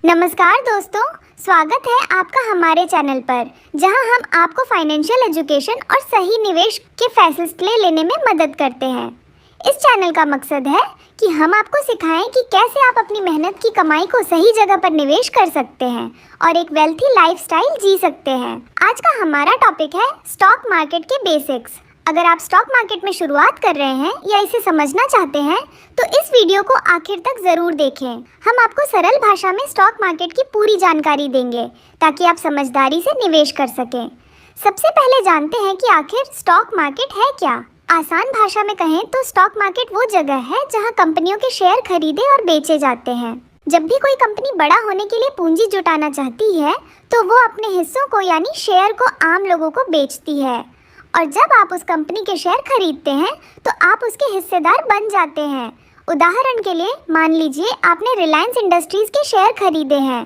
नमस्कार दोस्तों, स्वागत है आपका हमारे चैनल पर, जहां हम आपको फाइनेंशियल एजुकेशन और सही निवेश के फैसले लेने में मदद करते हैं। इस चैनल का मकसद है कि हम आपको सिखाएं कि कैसे आप अपनी मेहनत की कमाई को सही जगह पर निवेश कर सकते हैं और एक वेल्थी लाइफस्टाइल जी सकते हैं। आज का हमारा टॉपिक है स्टॉक मार्केट के बेसिक्स। अगर आप स्टॉक मार्केट में शुरुआत कर रहे हैं या इसे समझना चाहते हैं तो इस वीडियो को आखिर तक ज़रूर देखें। हम आपको सरल भाषा में स्टॉक मार्केट की पूरी जानकारी देंगे ताकि आप समझदारी से निवेश कर सकें। सबसे पहले जानते हैं कि आखिर स्टॉक मार्केट है क्या। आसान भाषा में कहें तो स्टॉक मार्केट वो जगह है जहां कंपनियों के शेयर खरीदे और बेचे जाते हैं। जब भी कोई कंपनी बड़ा होने के लिए पूंजी जुटाना चाहती है तो वो अपने हिस्सों को यानी शेयर को आम लोगों को बेचती है, और जब आप उस कंपनी के शेयर खरीदते हैं तो आप उसके हिस्सेदार बन जाते हैं। उदाहरण के लिए मान लीजिए आपने रिलायंस इंडस्ट्रीज़ के शेयर खरीदे हैं।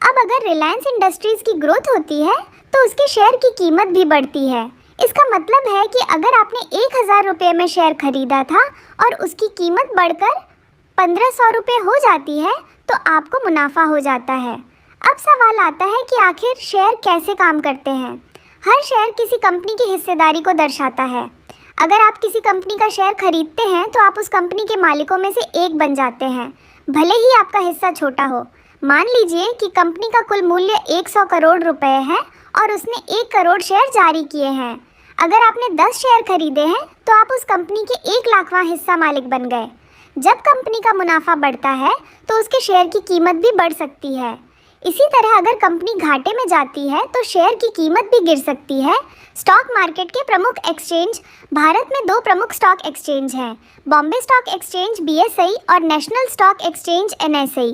अब अगर रिलायंस इंडस्ट्रीज़ की ग्रोथ होती है तो उसके शेयर की कीमत भी बढ़ती है। इसका मतलब है कि अगर आपने 1000 रुपये में शेयर खरीदा था और उसकी कीमत बढ़कर 1500 रुपये हो जाती है तो आपको मुनाफा हो जाता है। अब सवाल आता है कि आखिर शेयर कैसे काम करते हैं। हर शेयर किसी कंपनी की हिस्सेदारी को दर्शाता है। अगर आप किसी कंपनी का शेयर खरीदते हैं तो आप उस कंपनी के मालिकों में से एक बन जाते हैं, भले ही आपका हिस्सा छोटा हो। मान लीजिए कि कंपनी का कुल मूल्य 100 करोड़ रुपए है और उसने 1 करोड़ शेयर जारी किए हैं। अगर आपने 10 शेयर खरीदे हैं तो आप उस कंपनी के 1 लाखवां हिस्सा मालिक बन गए। जब कंपनी का मुनाफा बढ़ता है तो उसके शेयर की कीमत भी बढ़ सकती है। इसी तरह अगर कंपनी घाटे में जाती है तो शेयर की कीमत भी गिर सकती है। स्टॉक मार्केट के प्रमुख एक्सचेंज भारत में 2 प्रमुख स्टॉक एक्सचेंज हैं, बॉम्बे स्टॉक एक्सचेंज BSE और national stock exchange NSE।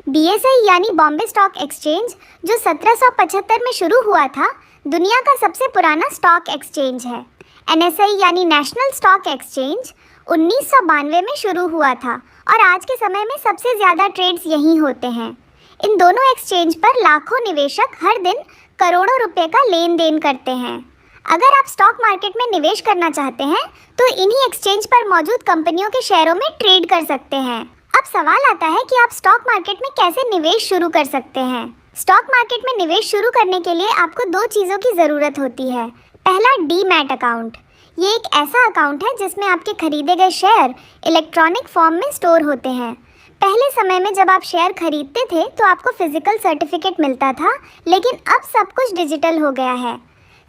BSE यानी बॉम्बे स्टॉक एक्सचेंज जो 1775 में शुरू हुआ था, दुनिया का सबसे पुराना स्टॉक एक्सचेंज है। NSE यानी नेशनल स्टॉक एक्सचेंज 1992 में शुरू हुआ था और आज के समय में सबसे ज़्यादा ट्रेड्स यहीं होते हैं। इन दोनों एक्सचेंज पर लाखों निवेशक हर दिन करोड़ों रुपए का लेन देन करते हैं। अगर आप स्टॉक मार्केट में निवेश करना चाहते हैं तो इन्हीं एक्सचेंज पर मौजूद कंपनियों के शेयरों में ट्रेड कर सकते हैं। अब सवाल आता है कि आप स्टॉक मार्केट में कैसे निवेश शुरू कर सकते हैं। स्टॉक मार्केट में निवेश शुरू करने के लिए आपको 2 चीज़ों की ज़रूरत होती है। पहला, डीमैट अकाउंट। ये एक ऐसा अकाउंट है जिसमें आपके खरीदे गए शेयर इलेक्ट्रॉनिक फॉर्म में स्टोर होते हैं। पहले समय में जब आप शेयर खरीदते थे तो आपको फिजिकल सर्टिफिकेट मिलता था, लेकिन अब सब कुछ डिजिटल हो गया है।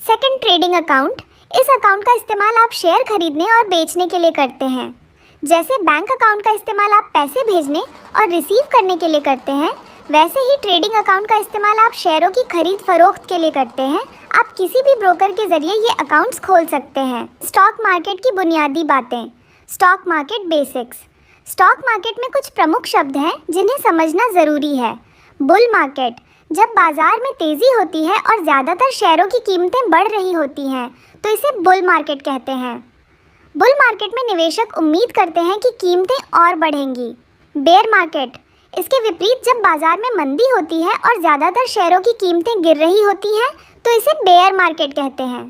Second, trading account. इस अकाउंट का इस्तेमाल आप शेयर खरीदने और बेचने के लिए करते हैं। जैसे बैंक अकाउंट का इस्तेमाल आप पैसे भेजने और रिसीव करने के लिए करते हैं, वैसे ही ट्रेडिंग अकाउंट का इस्तेमाल आप शेयरों की खरीद फरोख्त के लिए करते हैं। आप किसी भी ब्रोकर के जरिए ये अकाउंट्स खोल सकते हैं। स्टॉक मार्केट की बुनियादी बातें। Stock market basics. Stock market में कुछ प्रमुख शब्द हैं जिन्हें समझना ज़रूरी है। बुल मार्केट, जब बाजार में तेज़ी होती है और ज़्यादातर शेयरों की कीमतें बढ़ रही होती हैं तो इसे बुल मार्केट कहते हैं। बुल मार्केट में निवेशक उम्मीद करते हैं कि कीमतें और बढ़ेंगी। बेयर मार्केट, इसके विपरीत जब बाजार में मंदी होती है और ज़्यादातर शेयरों की कीमतें गिर रही होती हैं तो इसे बेयर मार्केट कहते हैं।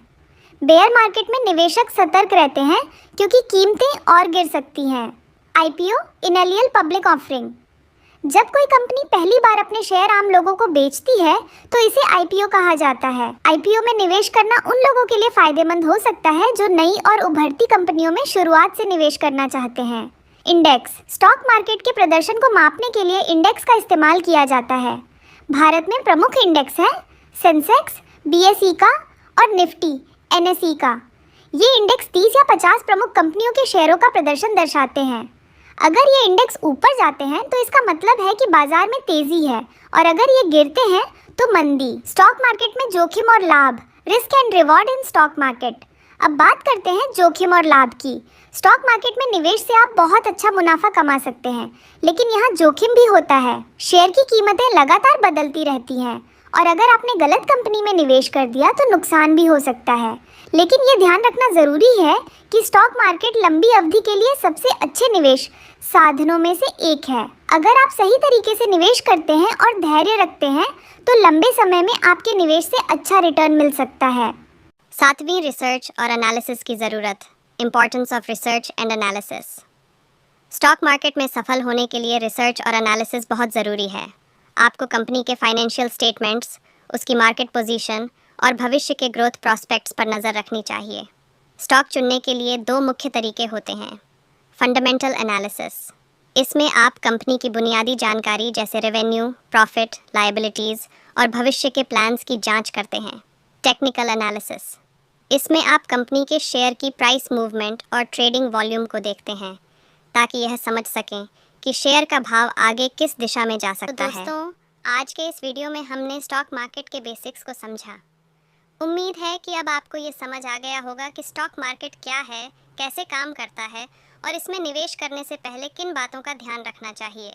बेयर मार्केट में निवेशक सतर्क रहते हैं क्योंकि कीमतें और गिर सकती हैं। IPO, initial public offering. जब कोई कंपनी पहली बार अपने शेयर आम लोगों को बेचती है तो इसे IPO कहा जाता है। IPO में निवेश करना उन लोगों के लिए फ़ायदेमंद हो सकता है जो नई और उभरती कंपनियों में शुरुआत से निवेश करना चाहते हैं। इंडेक्स, स्टॉक मार्केट के प्रदर्शन को मापने के लिए इंडेक्स का इस्तेमाल किया जाता है। भारत में प्रमुख इंडेक्स हैं सेंसेक्स, BSE का और निफ्टी NSE का। ये इंडेक्स 30 या 50 प्रमुख कंपनियों के शेयरों का प्रदर्शन दर्शाते हैं। अगर ये इंडेक्स ऊपर जाते हैं तो इसका मतलब है कि बाजार में तेजी है, और अगर ये गिरते हैं तो मंदी। स्टॉक मार्केट में जोखिम और लाभ, risk and reward in stock market. अब बात करते हैं जोखिम और लाभ की। स्टॉक मार्केट में निवेश से आप बहुत अच्छा मुनाफा कमा सकते हैं, लेकिन यहाँ जोखिम भी होता है। शेयर की कीमतें लगातार बदलती रहती हैं और अगर आपने गलत कंपनी में निवेश कर दिया तो नुकसान भी हो सकता है। लेकिन ये ध्यान रखना ज़रूरी है कि स्टॉक मार्केट लंबी अवधि के लिए सबसे अच्छे निवेश साधनों में से एक है। अगर आप सही तरीके से निवेश करते हैं और धैर्य रखते हैं तो लंबे समय में आपके निवेश से अच्छा रिटर्न मिल सकता है। 7वीं, रिसर्च और एनालिसिस की ज़रूरत। Importance of research and analysis. Stock market में सफल होने के लिए रिसर्च और एनालिसिस बहुत ज़रूरी है। आपको कंपनी के फाइनेंशियल स्टेटमेंट्स, उसकी मार्केट पोजीशन और भविष्य के ग्रोथ प्रॉस्पेक्ट्स पर नज़र रखनी चाहिए। स्टॉक चुनने के लिए दो मुख्य तरीके होते हैं। फंडामेंटल एनालिसिस, इसमें आप कंपनी की बुनियादी जानकारी जैसे रेवेन्यू, प्रॉफिट, लायबिलिटीज़ और भविष्य के प्लान्स की जांच करते हैं। टेक्निकल एनालिसिस, इसमें आप कंपनी के शेयर की प्राइस मूवमेंट और ट्रेडिंग वॉल्यूम को देखते हैं ताकि यह समझ सकें कि शेयर का भाव आगे किस दिशा में जा सकता है। दोस्तों, आज के इस वीडियो में हमने स्टॉक मार्केट के बेसिक्स को समझा। उम्मीद है कि अब आपको ये समझ आ गया होगा कि स्टॉक मार्केट क्या है, कैसे काम करता है और इसमें निवेश करने से पहले किन बातों का ध्यान रखना चाहिए।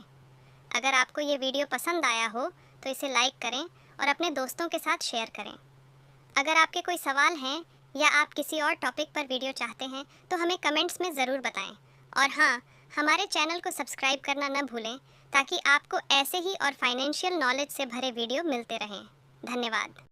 अगर आपको ये वीडियो पसंद आया हो तो इसे लाइक करें और अपने दोस्तों के साथ शेयर करें। अगर आपके कोई सवाल हैं या आप किसी और टॉपिक पर वीडियो चाहते हैं तो हमें कमेंट्स में ज़रूर बताएं। और हाँ, हमारे चैनल को सब्सक्राइब करना न भूलें ताकि आपको ऐसे ही और फाइनेंशियल नॉलेज से भरे वीडियो मिलते रहें। धन्यवाद।